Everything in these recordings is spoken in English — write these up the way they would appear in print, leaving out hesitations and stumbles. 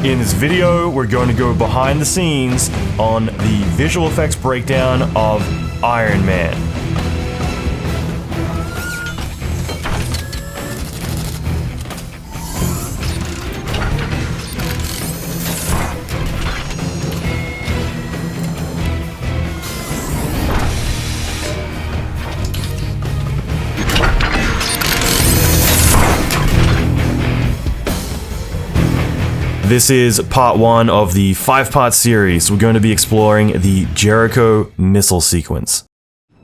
In this video, we're going to go behind the scenes on the visual effects breakdown of Iron Man. This is part one of the 5-part series. We're going to be exploring the Jericho missile sequence.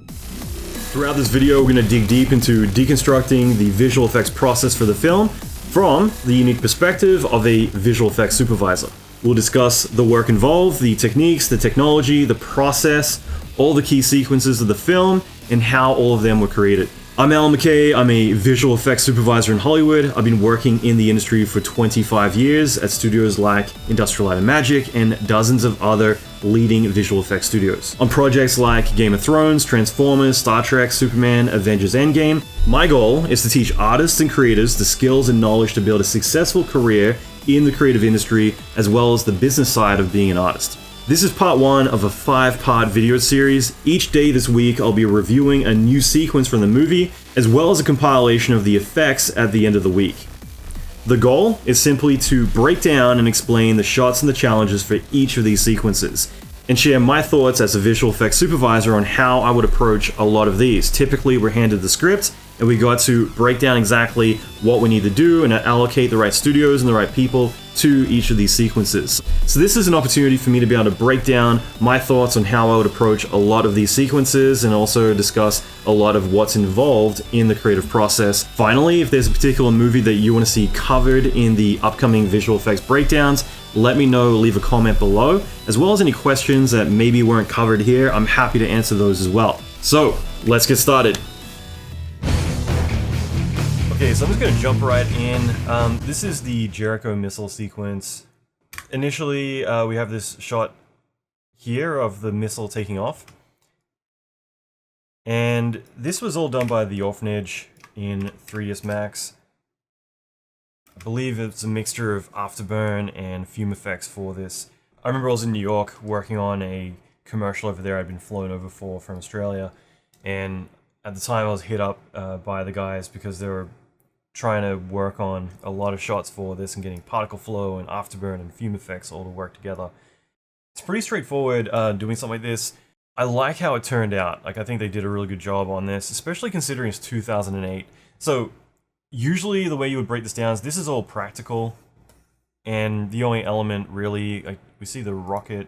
Throughout this video, we're going to dig deep into deconstructing the visual effects process for the film from the unique perspective of a visual effects supervisor. We'll discuss the work involved, the techniques, the technology, the process, all the key sequences of the film, and how all of them were created. I'm Allan McKay, I'm a visual effects supervisor in Hollywood. I've been working in the industry for 25 years at studios like Industrial Light and Magic and dozens of other leading visual effects studios. On projects like Game of Thrones, Transformers, Star Trek, Superman, Avengers Endgame, my goal is to teach artists and creators the skills and knowledge to build a successful career in the creative industry, as well as the business side of being an artist. This is part one of a 5-part video series. Each day this week, I'll be reviewing a new sequence from the movie, as well as a compilation of the effects at the end of the week. The goal is simply to break down and explain the shots and the challenges for each of these sequences, and share my thoughts as a visual effects supervisor on how I would approach a lot of these. Typically, we're handed the script, and we got to break down exactly what we need to do and allocate the right studios and the right people to each of these sequences. So this is an opportunity for me to be able to break down my thoughts on how I would approach a lot of these sequences and also discuss a lot of what's involved in the creative process. Finally, if there's a particular movie that you want to see covered in the upcoming visual effects breakdowns, let me know, leave a comment below, as well as any questions that maybe weren't covered here. I'm happy to answer those as well. So let's get started. Okay, so I'm just going to jump right in. This is the Jericho missile sequence. Initially, we have this shot here of the missile taking off. And this was all done by the Orphanage in 3ds Max. I believe it's a mixture of afterburn and fume effects for this. I remember I was in New York working on a commercial over there I'd been flown over for from Australia. And at the time I was hit up by the guys because they were trying to work on a lot of shots for this and getting particle flow and afterburn and fume effects all to work together. It's pretty straightforward doing something like this. I like how it turned out. Like, I think they did a really good job on this, especially considering it's 2008. So usually the way you would break this down is this is all practical, and the only element really, like, we see the rocket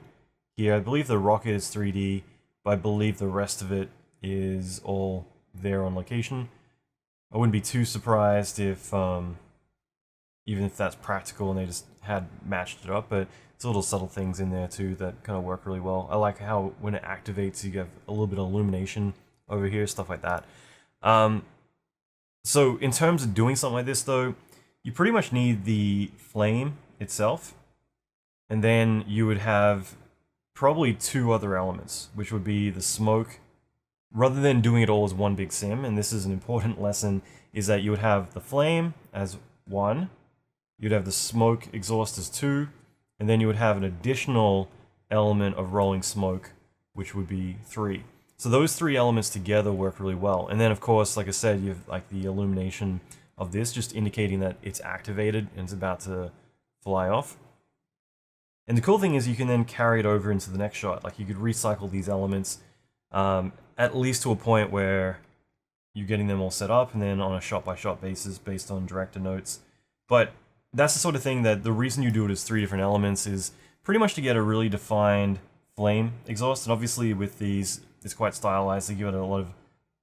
here. I believe the rocket is 3D, but I believe the rest of it is all there on location. I wouldn't be too surprised if, even if that's practical and they just had matched it up, but it's little subtle things in there too that kind of work really well. I like how when it activates, you get a little bit of illumination over here, stuff like that. So in terms of doing something like this though, you pretty much need the flame itself, and then you would have probably 2 other elements, which would be the smoke. Rather than doing it all as one big sim, and this is an important lesson, is that you would have the flame as 1, you'd have the smoke exhaust as 2, and then you would have an additional element of rolling smoke, which would be 3. So those 3 elements together work really well. And then of course, like I said, you have like the illumination of this, just indicating that it's activated and it's about to fly off. And the cool thing is you can then carry it over into the next shot. Like, you could recycle these elements at least to a point where you're getting them all set up, and then on a shot-by-shot basis based on director notes. But that's the sort of thing that the reason you do it as 3 different elements is pretty much to get a really defined flame exhaust. And obviously with these, it's quite stylized. They give it a lot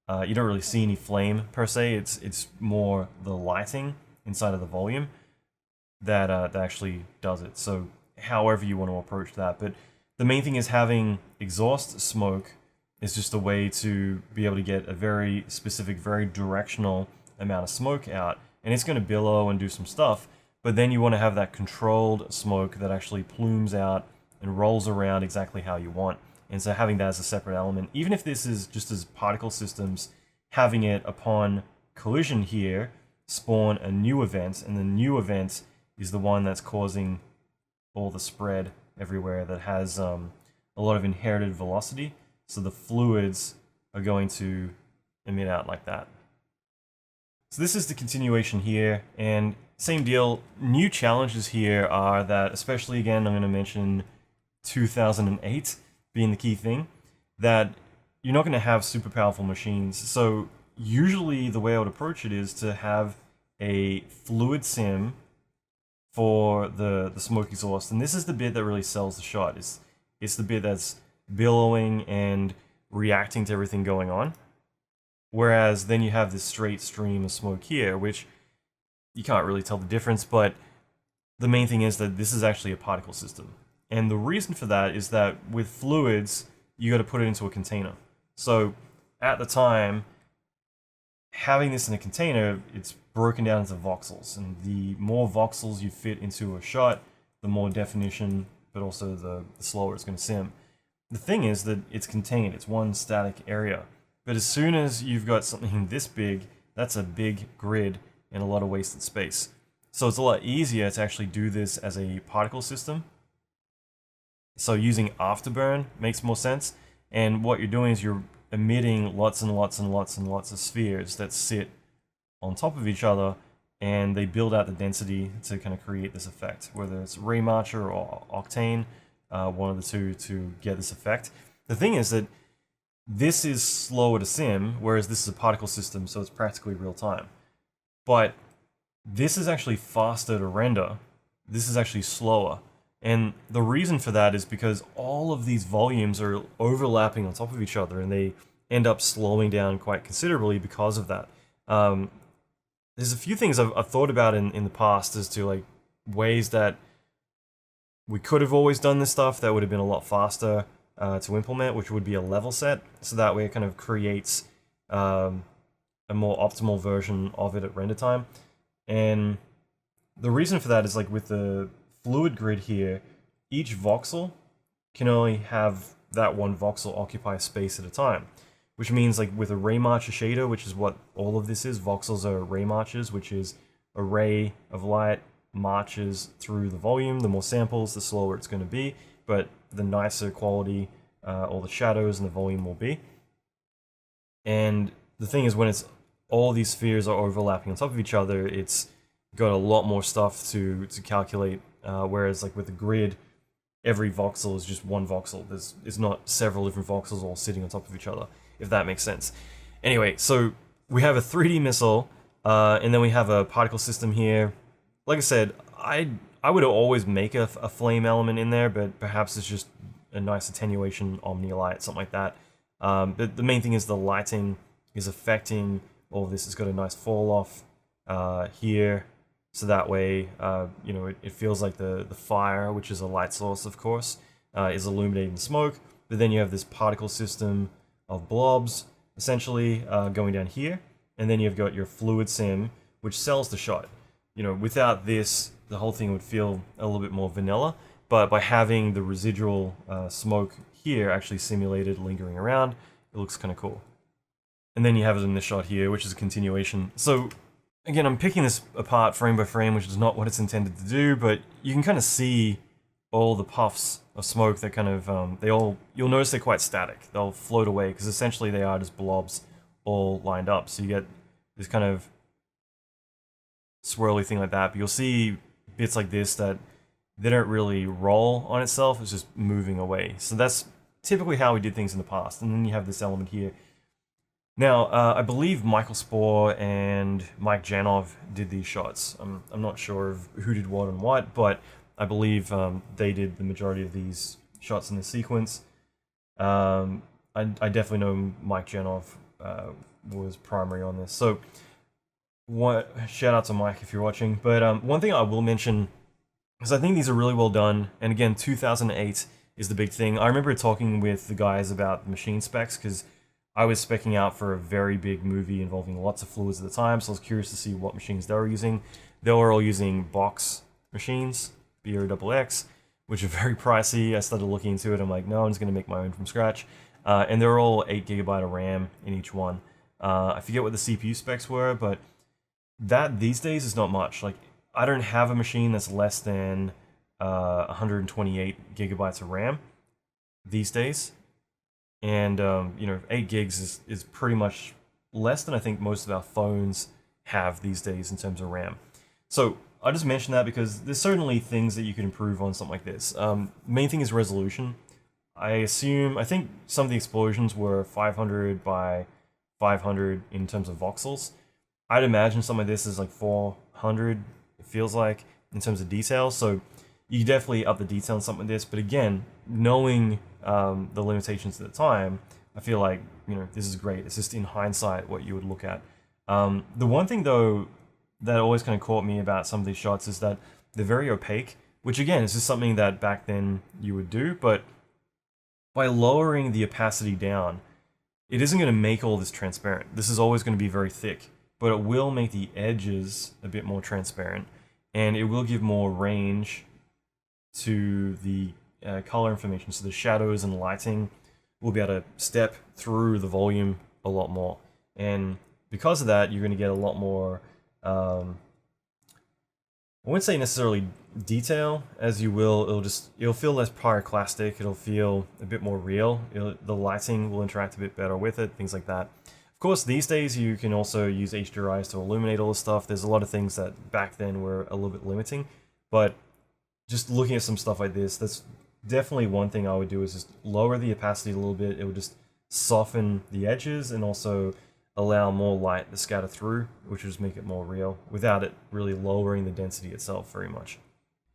of, you don't really see any flame per se. It's more the lighting inside of the volume that actually does it. So however you want to approach that. But the main thing is having exhaust smoke is just a way to be able to get a very specific, very directional amount of smoke out. And it's going to billow and do some stuff, but then you want to have that controlled smoke that actually plumes out and rolls around exactly how you want. And so having that as a separate element, even if this is just as particle systems, having it upon collision here spawn a new event, and the new event is the one that's causing all the spread everywhere that has a lot of inherited velocity. So the fluids are going to emit out like that. So this is the continuation here, and same deal. New challenges here are that, especially again, I'm going to mention 2008 being the key thing, that you're not going to have super powerful machines. So usually the way I would approach it is to have a fluid sim for the smoke exhaust, and this is the bit that really sells the shot. It's the bit that's billowing and reacting to everything going on. Whereas then you have this straight stream of smoke here, which you can't really tell the difference, but the main thing is that this is actually a particle system. And the reason for that is that with fluids, you got to put it into a container. So at the time, having this in a container, it's broken down into voxels, and the more voxels you fit into a shot, the more definition, but also the slower it's going to sim. The thing is that it's contained, it's one static area. But as soon as you've got something this big, that's a big grid and a lot of wasted space. So it's a lot easier to actually do this as a particle system. So using afterburn makes more sense. And what you're doing is you're emitting lots and lots and lots and lots of spheres that sit on top of each other, and they build out the density to kind of create this effect, whether it's ray marcher or octane, one of the two to get this effect. The thing is that this is slower to sim, whereas this is a particle system, so it's practically real time. But this is actually faster to render. This is actually slower. And the reason for that is because all of these volumes are overlapping on top of each other, and they end up slowing down quite considerably because of that. There's a few things I've thought about in the past as to like ways that we could have always done this stuff that would have been a lot faster to implement, which would be a level set. So that way it kind of creates a more optimal version of it at render time. And the reason for that is like with the fluid grid here, each voxel can only have that one voxel occupy space at a time. Which means like with a ray marcher shader, which is what all of this is, voxels are ray marchers, which is a ray of light marches through the volume. The more samples, the slower it's going to be, but the nicer quality all the shadows and the volume will be. And the thing is, when it's all these spheres are overlapping on top of each other, it's got a lot more stuff to calculate, whereas like with the grid, every voxel is just one voxel. It's not several different voxels all sitting on top of each other, if that makes sense. Anyway, so we have a 3D missile, and then we have a particle system here. Like I said, I would always make a flame element in there, but perhaps it's just a nice attenuation omni light, something like that. But the main thing is the lighting is affecting all of this. It's got a nice fall off here, so that way, you know, it feels like the fire, which is a light source, of course, is illuminating the smoke. But then you have this particle system of blobs, essentially, going down here. And then you've got your fluid sim, which sells the shot. You know, without this, the whole thing would feel a little bit more vanilla. But by having the residual smoke here actually simulated lingering around, it looks kind of cool. And then you have it in this shot here, which is a continuation. So again, I'm picking this apart frame by frame, which is not what it's intended to do, but you can kind of see all the puffs of smoke that kind of, you'll notice they're quite static. They'll float away, because essentially they are just blobs all lined up. So you get this kind of swirly thing like that, but you'll see bits like this that they don't really roll on itself, it's just moving away. So that's typically how we did things in the past. And then you have this element here. Now, I believe Michael Spohr and Mike Janov did these shots. I'm not sure of who did what and what, but I believe they did the majority of these shots in the sequence. I definitely know Mike Janov was primary on this. So, shout out to Mike if you're watching. But one thing I will mention, because I think these are really well done, and again, 2008 is the big thing. I remember talking with the guys about the machine specs, because I was speccing out for a very big movie involving lots of fluids at the time, so I was curious to see what machines they were using. They were all using box machines, BOXX, which are very pricey. I started looking into it. I'm like, no, I'm just going to make my own from scratch. And they're all 8GB of RAM in each one. I forget what the CPU specs were, but that these days is not much. Like, I don't have a machine that's less than 128 gigabytes of RAM these days. And, 8 gigs is pretty much less than I think most of our phones have these days in terms of RAM. So I just mentioned that because there's certainly things that you can improve on something like this. Main thing is resolution. I think some of the explosions were 500 by 500 in terms of voxels. I'd imagine some of this is like 400, it feels like, in terms of detail. So you definitely up the detail on something like this. But again, knowing the limitations at the time, I feel like, this is great. It's just in hindsight what you would look at. The one thing though that always kind of caught me about some of these shots is that they're very opaque, which again is just something that back then you would do, but by lowering the opacity down, it isn't going to make all this transparent. This is always going to be very thick, but it will make the edges a bit more transparent, and it will give more range to the color information. So the shadows and lighting will be able to step through the volume a lot more. And because of that, you're going to get a lot more, I wouldn't say necessarily detail, as you will, it'll feel less pyroclastic, it'll feel a bit more real, the lighting will interact a bit better with it, things like that. Of course, these days you can also use HDRIs to illuminate all this stuff. There's a lot of things that back then were a little bit limiting, but just looking at some stuff like this, that's definitely one thing I would do, is just lower the opacity a little bit. It would just soften the edges and also allow more light to scatter through, which would just make it more real without it really lowering the density itself very much.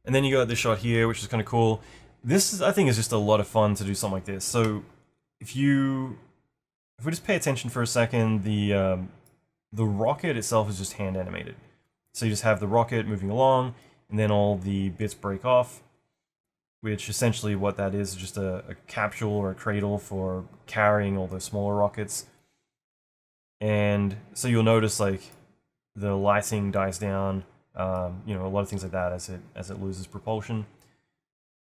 And then you got this shot here, which is kind of cool. This, I think, is just a lot of fun to do something like this. So if we just pay attention for a second, the rocket itself is just hand animated. So you just have the rocket moving along, and then all the bits break off, which essentially what that is just a capsule or a cradle for carrying all the smaller rockets. And so you'll notice like the lighting dies down, a lot of things like that as it loses propulsion.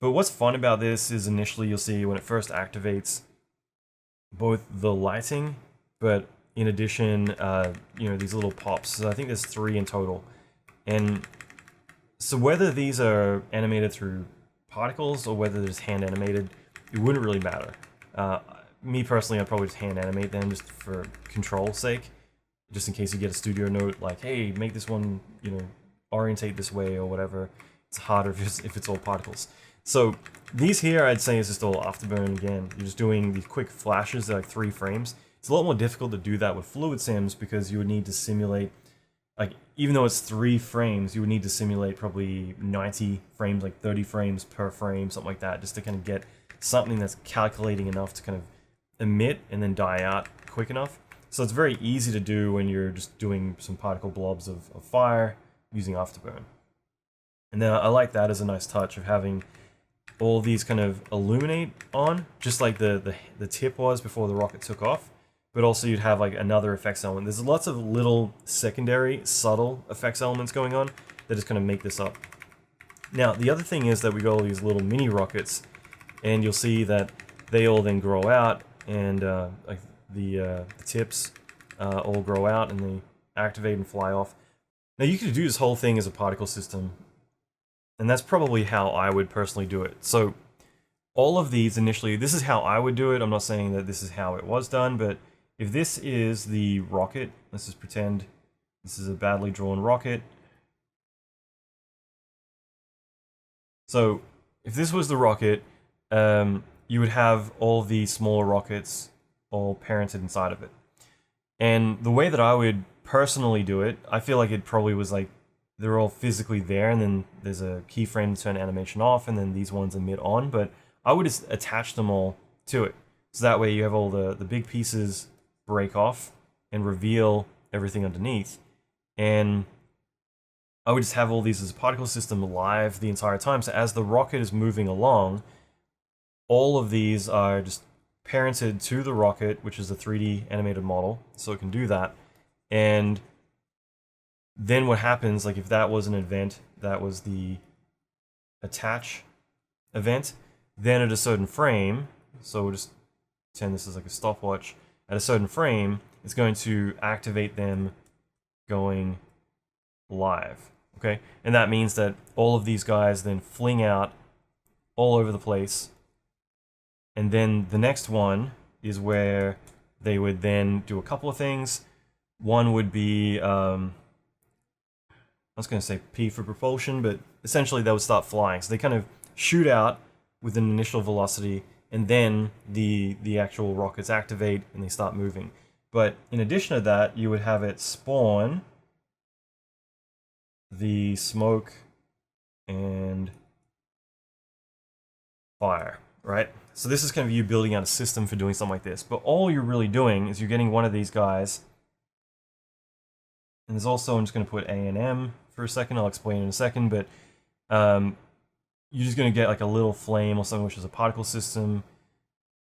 But what's fun about this is initially you'll see when it first activates both the lighting, but in addition, these little pops. So I think there's 3 in total. And so whether these are animated through particles or whether they're just hand animated, it wouldn't really matter. Me personally, I'd probably just hand animate them just for control's sake, just in case you get a studio note like, hey, make this one, orientate this way or whatever. It's harder if it's all particles. So these here, I'd say, is just all afterburn again. You're just doing these quick flashes, like 3 frames. It's a lot more difficult to do that with fluid sims because you would need to simulate, like, even though it's 3 frames, you would need to simulate probably 90 frames, like 30 frames per frame, something like that, just to kind of get something that's calculating enough to kind of emit and then die out quick enough. So it's very easy to do when you're just doing some particle blobs of fire using afterburn. And then I like that as a nice touch of having all these kind of illuminate on, just like the tip was before the rocket took off. But also you'd have like another effects element. There's lots of little secondary, subtle effects elements going on that just kind of make this up. Now, the other thing is that we got all these little mini rockets, and you'll see that they all then grow out, and like the tips all grow out, and they activate and fly off. Now, you could do this whole thing as a particle system, and that's probably how I would personally do it. So all of these initially, this is how I would do it. I'm not saying that this is how it was done, but if this is the rocket, let's just pretend this is a badly drawn rocket. So if this was the rocket, you would have all the smaller rockets all parented inside of it. And the way that I would personally do it, I feel like it probably was like they're all physically there, and then there's a keyframe to turn animation off, and then these ones emit on, but I would just attach them all to it. So that way you have all the big pieces break off and reveal everything underneath. And I would just have all these as a particle system live the entire time. So as the rocket is moving along, all of these are just parented to the rocket, which is a 3D animated model, so it can do that. And then what happens, like if that was an event, that was the attach event, then at a certain frame, so we'll just pretend this is like a stopwatch, at a certain frame, it's going to activate them going live. Okay, and that means that all of these guys then fling out all over the place. And then the next one is where they would then do a couple of things. One would be, I was going to say P for propulsion, but essentially they would start flying. So they kind of shoot out with an initial velocity, and then the actual rockets activate and they start moving. But in addition to that, you would have it spawn the smoke and fire, right? So this is kind of you building out a system for doing something like this. But all you're really doing is you're getting one of these guys. And there's also, I'm just going to put A and M for a second. I'll explain in a second. But you're just going to get like a little flame or something, which is a particle system.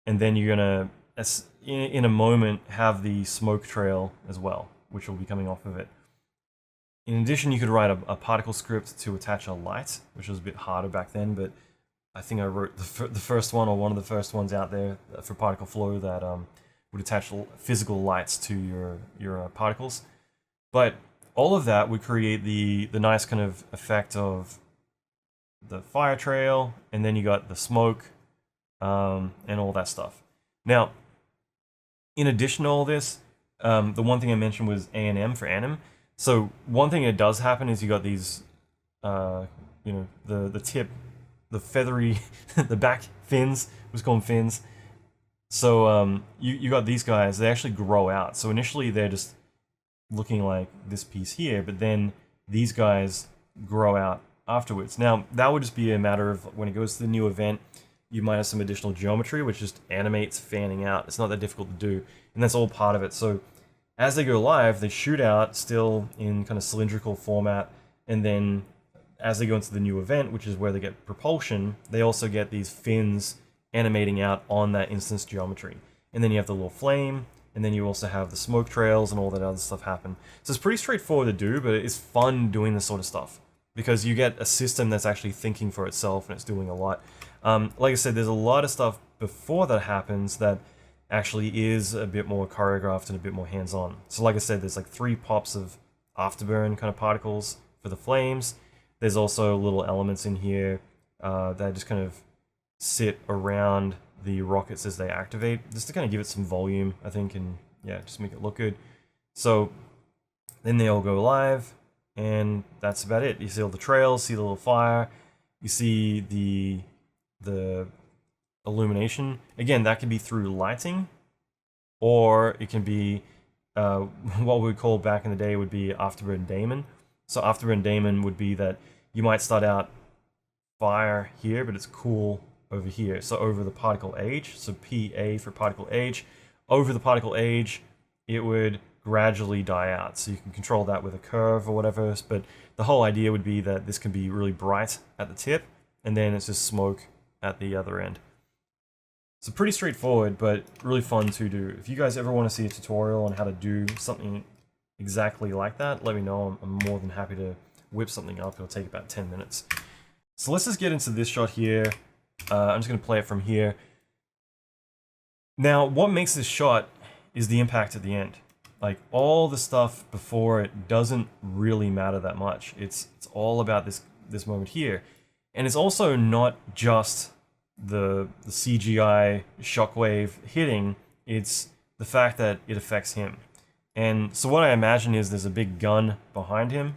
And then you're going to, in a moment, have the smoke trail as well, which will be coming off of it. In addition, you could write a particle script to attach a light, which was a bit harder back then, but I think I wrote the first one, or one of the first ones out there for particle flow that would attach physical lights to your particles. But all of that would create the nice kind of effect of the fire trail, and then you got the smoke, and all that stuff. Now, in addition to all this, the one thing I mentioned was A&M for anim. So one thing that does happen is you got these, you know, the tip, the feathery, the back fins, was called fins. So you got these guys, they actually grow out. So initially they're just looking like this piece here, but then these guys grow out afterwards. Now that would just be a matter of when it goes to the new event, you might have some additional geometry which just animates fanning out. It's not that difficult to do, and that's all part of it. So as they go live, they shoot out still in kind of cylindrical format, and then as they go into the new event, which is where they get propulsion, they also get these fins animating out on that instance geometry. And then you have the little flame, and then you also have the smoke trails and all that other stuff happen. So it's pretty straightforward to do, but it's fun doing this sort of stuff because you get a system that's actually thinking for itself and it's doing a lot. Like I said, there's a lot of stuff before that happens that actually is a bit more choreographed and a bit more hands-on. So like I said, there's like 3 pops of afterburn kind of particles for the flames. There's also little elements in here that just kind of sit around the rockets as they activate, just to kind of give it some volume, I think, and yeah, just make it look good. So then they all go live, and that's about it. You see all the trails, see the little fire, you see the illumination. Again, that could be through lighting, or it can be what we would call back in the day would be afterburn daemon. So afterburn daemon would be that you might start out fire here, but it's cool over here. So over the particle age, so PA for particle age, over the particle age, it would gradually die out. So you can control that with a curve or whatever, but the whole idea would be that this can be really bright at the tip, and then it's just smoke at the other end. So pretty straightforward, but really fun to do. If you guys ever want to see a tutorial on how to do something exactly like that, let me know. I'm more than happy to whip something up. It'll take about 10 minutes. So let's just get into this shot here. I'm just going to play it from here. Now, what makes this shot is the impact at the end. Like, all the stuff before it doesn't really matter that much. It's all about this moment here. And it's also not just the CGI shockwave hitting, it's the fact that it affects him. And so what I imagine is there's a big gun behind him,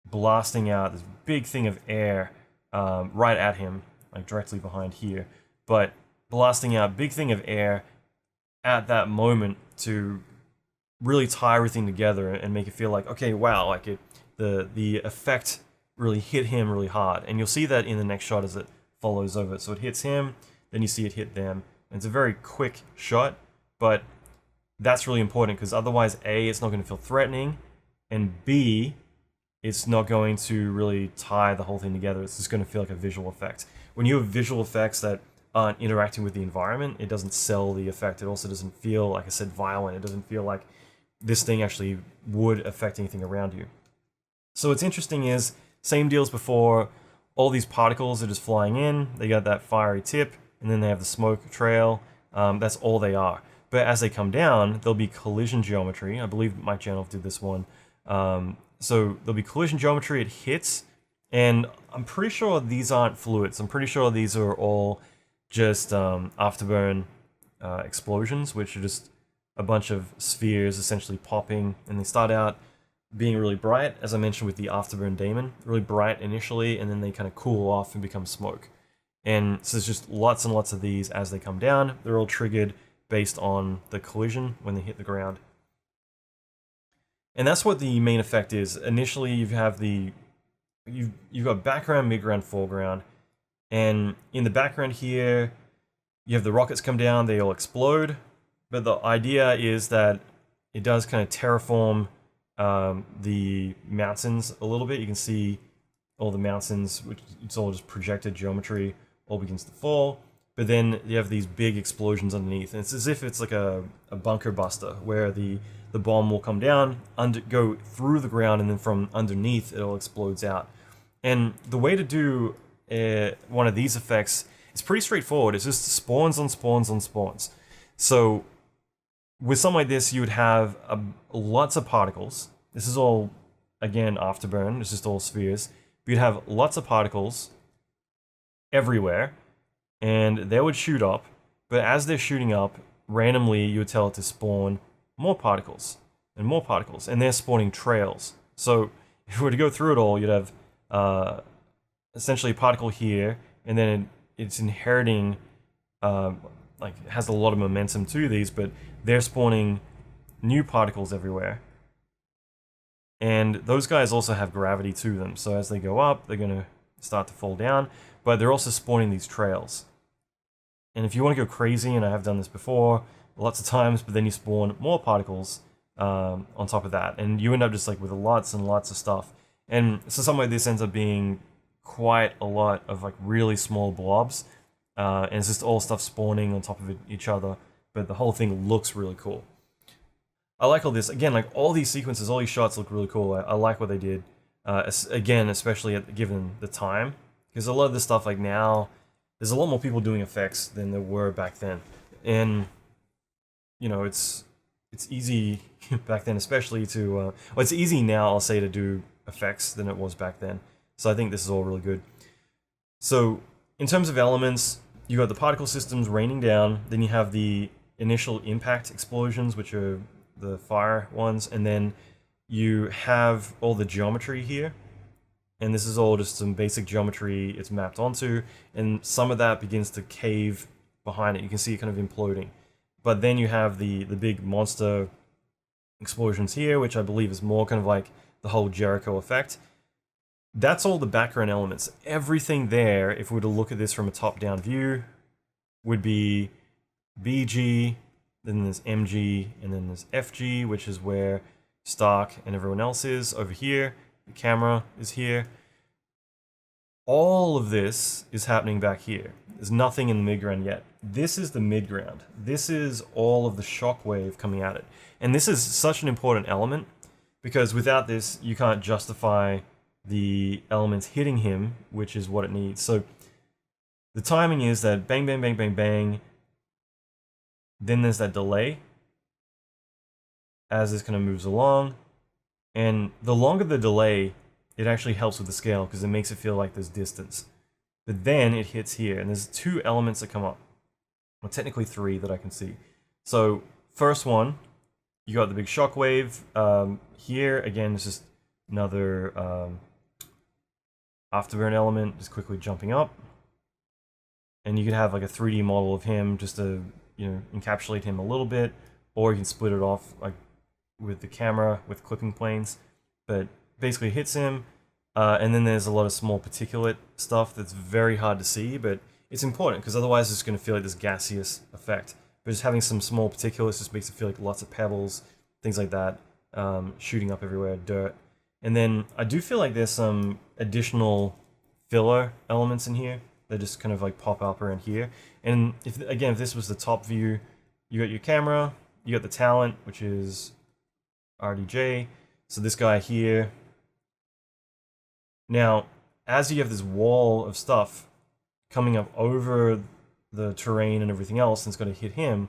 blasting out this big thing of air right at him, like directly behind here, but blasting out big thing of air at that moment to really tie everything together and make it feel like, okay, wow, like the effect really hit him really hard. And you'll see that in the next shot as it follows over. So it hits him, then you see it hit them. And it's a very quick shot, but that's really important because otherwise, A, it's not going to feel threatening, and B, it's not going to really tie the whole thing together. It's just going to feel like a visual effect. When you have visual effects that aren't interacting with the environment, it doesn't sell the effect. It also doesn't feel, like I said, violent. It doesn't feel like this thing actually would affect anything around you. So what's interesting is, same deal as before, all these particles are just flying in, they got that fiery tip, and then they have the smoke trail. That's all they are. But as they come down, there'll be collision geometry. I believe Mike Janoff did this one, So there'll be collision geometry, it hits, and I'm pretty sure these aren't fluids. I'm pretty sure these are all just afterburn explosions, which are just a bunch of spheres essentially popping, and they start out being really bright, as I mentioned with the afterburn daemon, really bright initially, and then they kind of cool off and become smoke. And so there's just lots and lots of these as they come down. They're all triggered based on the collision when they hit the ground. And that's what the main effect is. Initially, you've got background, midground, foreground, and in the background here, you have the rockets come down, they all explode, but the idea is that it does kind of terraform the mountains a little bit. You can see all the mountains, which it's all just projected geometry, all begins to fall, but then you have these big explosions underneath, and it's as if it's like a bunker buster, where the bomb will come down, go through the ground, and then from underneath it all explodes out. And the way to do one of these effects is pretty straightforward. It's just spawns on spawns on spawns. So with something like this, you would have lots of particles. This is all, again, afterburn. It's just all spheres. You'd have lots of particles everywhere, and they would shoot up. But as they're shooting up, randomly you would tell it to spawn more particles, and they're spawning trails. So if we were to go through it all, you'd have essentially a particle here, and then it's inheriting, like it has a lot of momentum to these, but they're spawning new particles everywhere. And those guys also have gravity to them, so as they go up, they're going to start to fall down, but they're also spawning these trails. And if you want to go crazy, and I have done this before, lots of times, but then you spawn more particles on top of that, and you end up just like with lots and lots of stuff. And so something like this ends up being quite a lot of like really small blobs, and it's just all stuff spawning on top of each other, but the whole thing looks really cool. I like all this. Again, like all these sequences, all these shots look really cool. I like what they did. Again, especially given the time, because a lot of this stuff, like now, there's a lot more people doing effects than there were back then. And you know, it's easy back then, especially to well, it's easy now, I'll say, to do effects than it was back then. So I think this is all really good. So in terms of elements, you got the particle systems raining down, then you have the initial impact explosions, which are the fire ones, and then you have all the geometry here, and this is all just some basic geometry it's mapped onto, and some of that begins to cave behind it. You can see it kind of imploding. But then you have the big monster explosions here, which I believe is more kind of like the whole Jericho effect. That's all the background elements. Everything there, if we were to look at this from a top-down view, would be BG, then there's MG, and then there's FG, which is where Stark and everyone else is over here. The camera is here. All of this is happening back here. There's nothing in the midground yet. This is the midground. This is all of the shockwave coming at it. And this is such an important element, because without this, you can't justify the elements hitting him, which is what it needs. So the timing is that bang, bang, bang, bang, bang. Then there's that delay as this kind of moves along. And the longer the delay, it actually helps with the scale, because it makes it feel like there's distance. But then it hits here, and there's two elements that come up. Well, technically three that I can see. So first one, you got the big shockwave. Here, again, it's just another afterburn element just quickly jumping up. And you could have like a 3D model of him just to, you know, encapsulate him a little bit, or you can split it off like with the camera with clipping planes. But basically hits him, and then there's a lot of small particulate stuff that's very hard to see, but it's important because otherwise it's going to feel like this gaseous effect. But just having some small particulates just makes it feel like lots of pebbles, things like that, shooting up everywhere, dirt. And then I do feel like there's some additional filler elements in here that just kind of like pop up around here. And if this was the top view, you got your camera, you got the talent, which is RDJ. So this guy here. Now, as you have this wall of stuff coming up over the terrain and everything else, and it's going to hit him,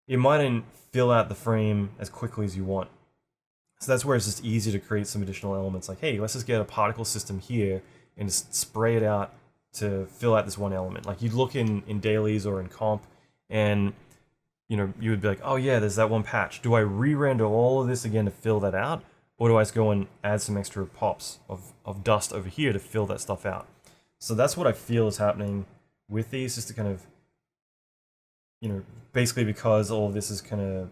it mightn't fill out the frame as quickly as you want. So that's where it's just easy to create some additional elements. Like, hey, let's just get a particle system here and just spray it out to fill out this one element. Like you'd look in dailies or in comp, and you would be like, oh yeah, there's that one patch. Do I re-render all of this again to fill that out? Or do I just go and add some extra pops of dust over here to fill that stuff out? So that's what I feel is happening with these, just to kind of, basically because all of this is kind of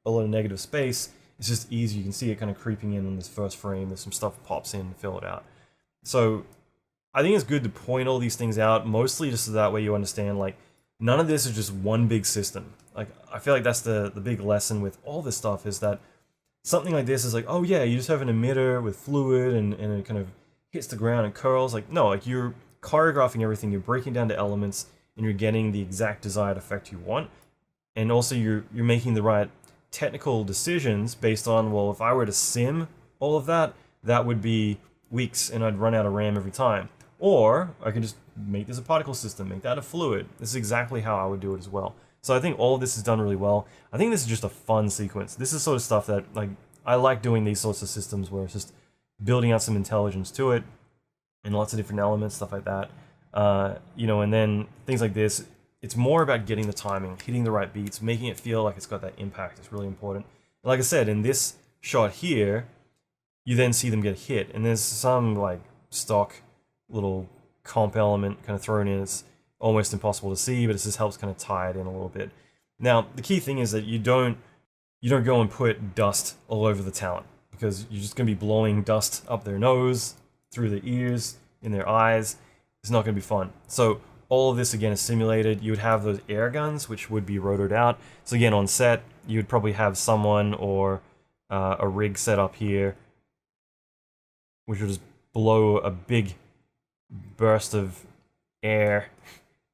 a lot of negative space, it's just easy. You can see it kind of creeping in this first frame. There's some stuff pops in to fill it out. So I think it's good to point all these things out, mostly just so that way you understand, like, none of this is just one big system. Like, I feel like that's the big lesson with all this stuff, is that something like this is like, oh yeah, you just have an emitter with fluid and it kind of hits the ground and curls. Like, no, like you're choreographing everything, you're breaking down to elements, and you're getting the exact desired effect you want. And also you're making the right technical decisions based on, well, if I were to sim all of that, that would be weeks and I'd run out of RAM every time. Or I could just make this a particle system, make that a fluid. This is exactly how I would do it as well. So I think all of this is done really well. I think this is just a fun sequence. This is sort of stuff that, like, I like doing these sorts of systems where it's just building out some intelligence to it and lots of different elements, stuff like that. And then things like this, it's more about getting the timing, hitting the right beats, making it feel like it's got that impact. It's really important. And like I said, in this shot here, you then see them get hit, and there's some like stock little comp element kind of thrown in. It's almost impossible to see, but it just helps kind of tie it in a little bit. Now, the key thing is that you don't go and put dust all over the talent, because you're just going to be blowing dust up their nose, through their ears, in their eyes. It's not going to be fun. So all of this, again, is simulated. You would have those air guns, which would be rotored out. So again, on set, you would probably have someone or a rig set up here, which would just blow a big burst of air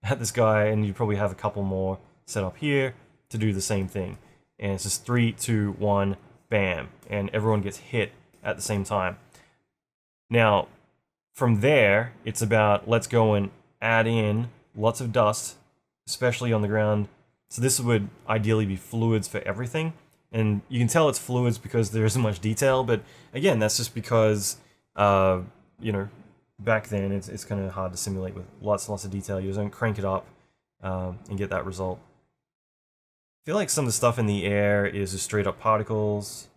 at this guy, and you'd probably have a couple more set up here to do the same thing. And it's just 3, 2, 1, bam, and everyone gets hit at the same time. Now, from there, it's about, let's go and add in lots of dust, especially on the ground. So this would ideally be fluids for everything. And you can tell it's fluids because there isn't much detail, but again, that's just because, back then it's kind of hard to simulate with lots and lots of detail. You just don't crank it up and get that result. I feel like some of the stuff in the air is just straight up particles,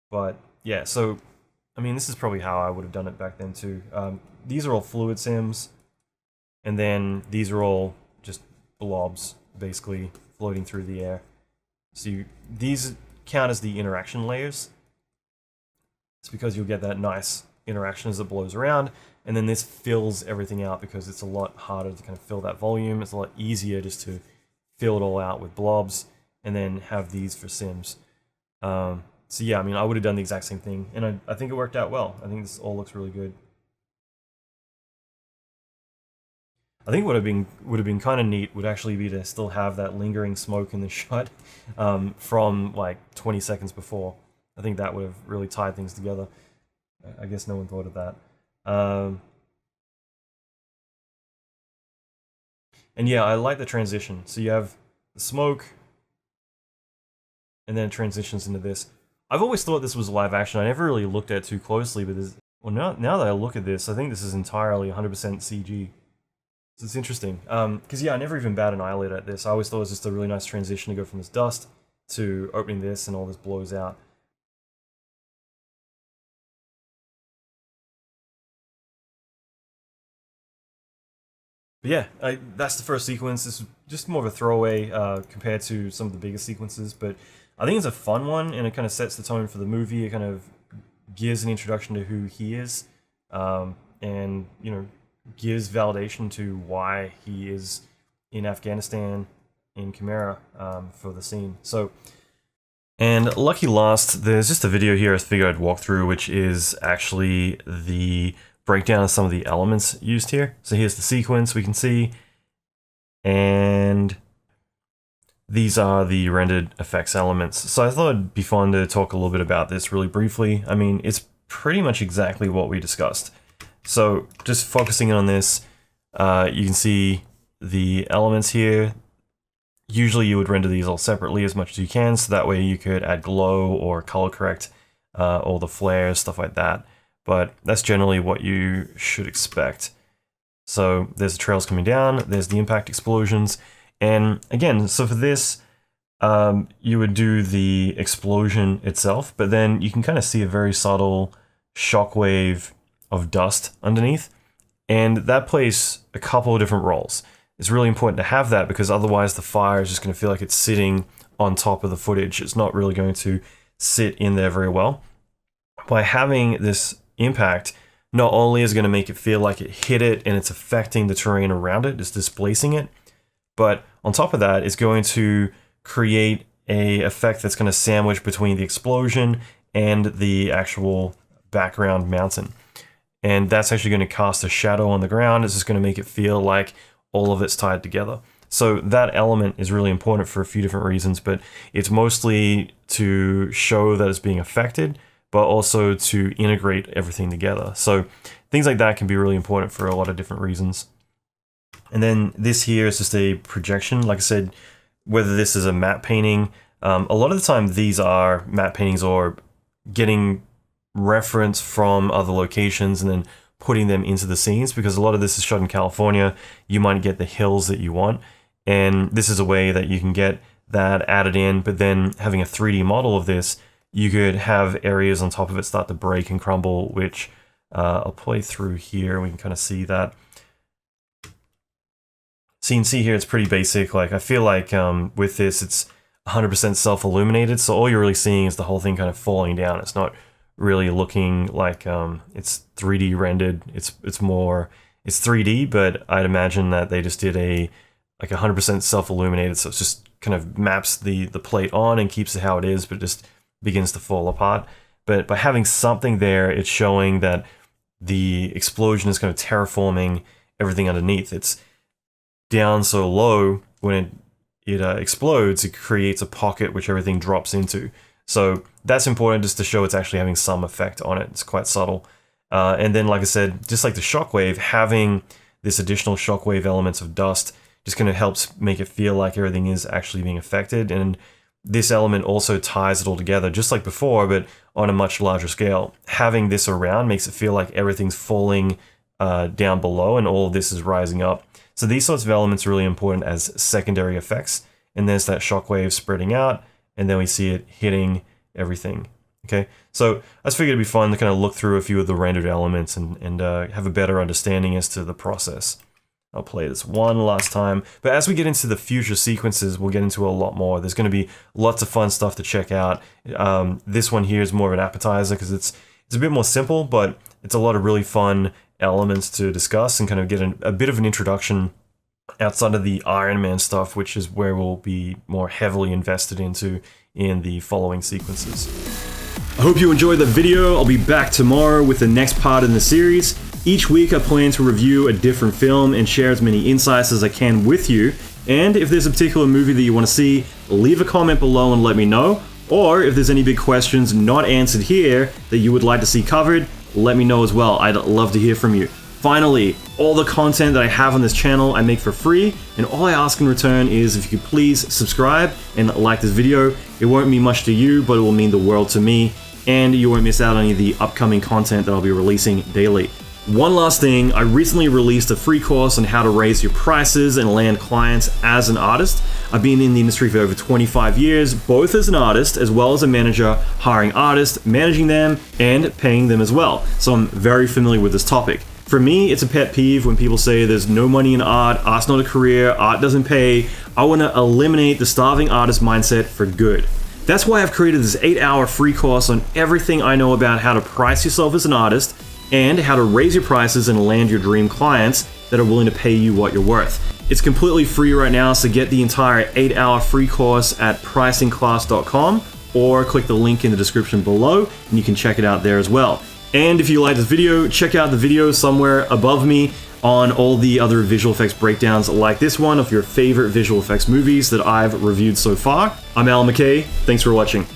but yeah, so I mean, this is probably how I would have done it back then too. These are all fluid sims, and then these are all just blobs, basically floating through the air. So these count as the interaction layers. It's because you'll get that nice interaction as it blows around, and then this fills everything out because it's a lot harder to kind of fill that volume. It's a lot easier just to fill it all out with blobs and then have these for sims. So yeah, I mean, I would have done the exact same thing, and I think it worked out well. I think this all looks really good. I think what would have been kind of neat would actually be to still have that lingering smoke in the shot from like 20 seconds before. I think that would have really tied things together. I guess no one thought of that. And yeah, I like the transition. So you have the smoke, and then it transitions into this. I've always thought this was live action. I never really looked at it too closely, but now that I look at this, I think this is entirely 100% CG. So it's interesting. Because yeah, I never even bat an eyelid at this. I always thought it was just a really nice transition to go from this dust to opening this and all this blows out. But yeah, that's the first sequence. This is just more of a throwaway compared to some of the bigger sequences, but I think it's a fun one, and it kind of sets the tone for the movie. It kind of gives an introduction to who he is, and gives validation to why he is in Afghanistan in Chimera for the scene. So, and lucky last, there's just a video here I figured I'd walk through, which is actually the breakdown of some of the elements used here. So here's the sequence we can see, and these are the rendered effects elements. So I thought it'd be fun to talk a little bit about this really briefly. I mean, it's pretty much exactly what we discussed. So just focusing on this, you can see the elements here. Usually you would render these all separately as much as you can, so that way you could add glow or color correct all the flares, stuff like that. But that's generally what you should expect. So there's the trails coming down, there's the impact explosions, and again, so for this, you would do the explosion itself, but then you can kind of see a very subtle shockwave of dust underneath, and that plays a couple of different roles. It's really important to have that because otherwise the fire is just going to feel like it's sitting on top of the footage. It's not really going to sit in there very well. By having this impact, not only is it going to make it feel like it hit it and it's affecting the terrain around it, it's displacing it, but on top of that, it's going to create a effect that's going to sandwich between the explosion and the actual background mountain. And that's actually going to cast a shadow on the ground. It's just going to make it feel like all of it's tied together. So that element is really important for a few different reasons, but it's mostly to show that it's being affected, but also to integrate everything together. So things like that can be really important for a lot of different reasons. And then this here is just a projection. Like I said, whether this is a matte painting, a lot of the time these are matte paintings or getting reference from other locations and then putting them into the scenes, because a lot of this is shot in California. You might get the hills that you want, and this is a way that you can get that added in, but then having a 3D model of this, you could have areas on top of it start to break and crumble, which I'll play through here. We can kind of see that. So you can see here, it's pretty basic. Like, I feel like with this, it's 100% self-illuminated, so all you're really seeing is the whole thing kind of falling down. It's not really looking like it's 3D rendered. It's more, it's 3D, but I'd imagine that they just did a like 100% self-illuminated, so it just kind of maps the plate on and keeps it how it is, but it just begins to fall apart. But by having something there, it's showing that the explosion is kind of terraforming everything underneath. It's down so low, when it explodes, it creates a pocket which everything drops into. So that's important, just to show it's actually having some effect on it. It's quite subtle. And then, like I said, just like the shockwave, having this additional shockwave elements of dust just kind of helps make it feel like everything is actually being affected. And this element also ties it all together, just like before, but on a much larger scale. Having this around makes it feel like everything's falling down below and all of this is rising up. So these sorts of elements are really important as secondary effects. And there's that shockwave spreading out, and then we see it hitting everything. Okay, so I just figured it'd be fun to kind of look through a few of the rendered elements and have a better understanding as to the process. I'll play this one last time, but as we get into the future sequences, we'll get into a lot more. There's going to be lots of fun stuff to check out. This one here is more of an appetizer because it's a bit more simple, but it's a lot of really fun elements to discuss and kind of get a bit of an introduction outside of the Iron Man stuff, which is where we'll be more heavily invested into in the following sequences. I hope you enjoyed the video. I'll be back tomorrow with the next part in the series. Each week I plan to review a different film and share as many insights as I can with you. And if there's a particular movie that you want to see, leave a comment below and let me know. Or if there's any big questions not answered here that you would like to see covered, let me know as well. I'd love to hear from you. Finally, all the content that I have on this channel I make for free, and all I ask in return is if you could please subscribe and like this video. It won't mean much to you, but it will mean the world to me, and you won't miss out on any of the upcoming content that I'll be releasing daily. One last thing, I recently released a free course on how to raise your prices and land clients as an artist. I've been in the industry for over 25 years, both as an artist as well as a manager, hiring artists, managing them, and paying them as well. So I'm very familiar with this topic. For me, it's a pet peeve when people say there's no money in art, art's not a career, art doesn't pay. I want to eliminate the starving artist mindset for good. That's why I've created this 8-hour free course on everything I know about how to price yourself as an artist and how to raise your prices and land your dream clients that are willing to pay you what you're worth. It's completely free right now, so get the entire 8-hour free course at pricingclass.com or click the link in the description below and you can check it out there as well. And if you like this video, check out the video somewhere above me on all the other visual effects breakdowns like this one of your favorite visual effects movies that I've reviewed so far. I'm Allan McKay, thanks for watching.